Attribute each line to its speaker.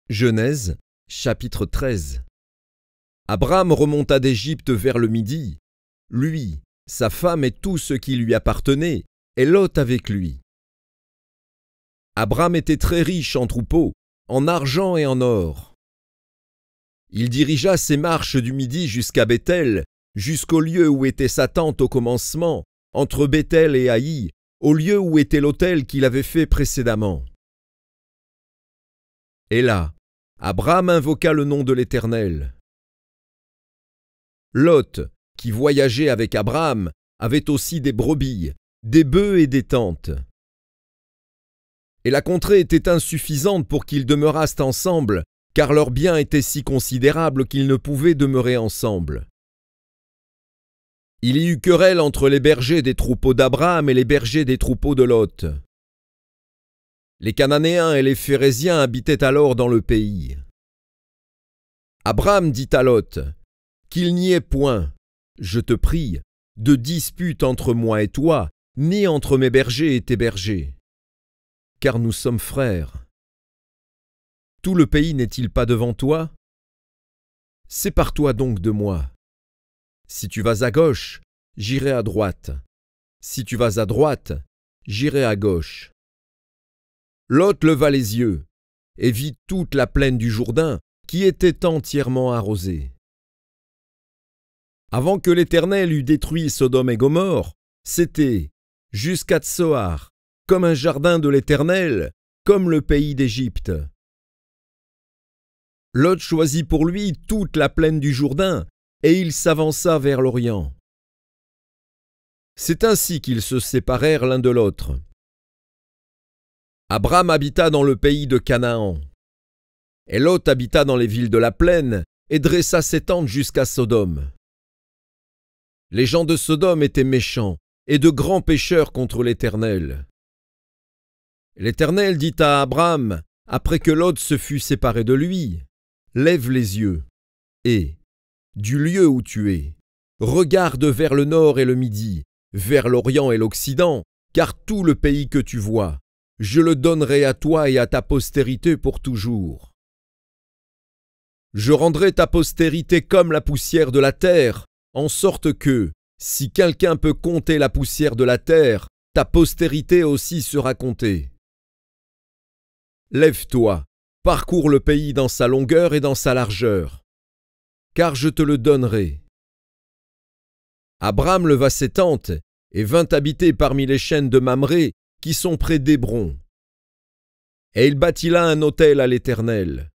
Speaker 1: Genèse, chapitre 13. Abram remonta d'Égypte vers le midi, lui, sa femme et tout ce qui lui appartenait, et Lot avec lui. Abram était très riche en troupeaux, en argent et en or. Il dirigea ses marches du midi jusqu'à Béthel, jusqu'au lieu où était sa tente au commencement, entre Béthel et Haï, au lieu où était l'autel qu'il avait fait précédemment. Et là, Abram invoqua le nom de l'Éternel. Lot, qui voyageait avec Abram, avait aussi des brebis, des bœufs et des tentes. Et la contrée était insuffisante pour qu'ils demeurassent ensemble, car leurs biens étaient si considérables qu'ils ne pouvaient demeurer ensemble. Il y eut querelle entre les bergers des troupeaux d'Abram et les bergers des troupeaux de Lot. Les Cananéens et les Phéréziens habitaient alors dans le pays. Abram dit à Lot, « Qu'il n'y ait point, je te prie, de dispute entre moi et toi, ni entre mes bergers et tes bergers, car nous sommes frères. Tout le pays n'est-il pas devant toi? Sépare-toi donc de moi. Si tu vas à gauche, j'irai à droite. Si tu vas à droite, j'irai à gauche. » Lot leva les yeux et vit toute la plaine du Jourdain qui était entièrement arrosée. Avant que l'Éternel eût détruit Sodome et Gomorrhe, c'était, jusqu'à Tsoar, comme un jardin de l'Éternel, comme le pays d'Égypte. Lot choisit pour lui toute la plaine du Jourdain, et il s'avança vers l'Orient. C'est ainsi qu'ils se séparèrent l'un de l'autre. Abram habita dans le pays de Canaan. Et Lot habita dans les villes de la plaine et dressa ses tentes jusqu'à Sodome. Les gens de Sodome étaient méchants et de grands pécheurs contre l'Éternel. L'Éternel dit à Abram, après que Lot se fut séparé de lui, « Lève les yeux et, du lieu où tu es, regarde vers le nord et le midi, vers l'Orient et l'Occident, car tout le pays que tu vois, je le donnerai à toi et à ta postérité pour toujours. Je rendrai ta postérité comme la poussière de la terre, en sorte que, si quelqu'un peut compter la poussière de la terre, ta postérité aussi sera comptée. Lève-toi, parcours le pays dans sa longueur et dans sa largeur, car je te le donnerai. » Abram leva ses tentes et vint habiter parmi les chênes de Mamré, qui sont près d'Hébron. Et il bâtit là un autel à l'Éternel,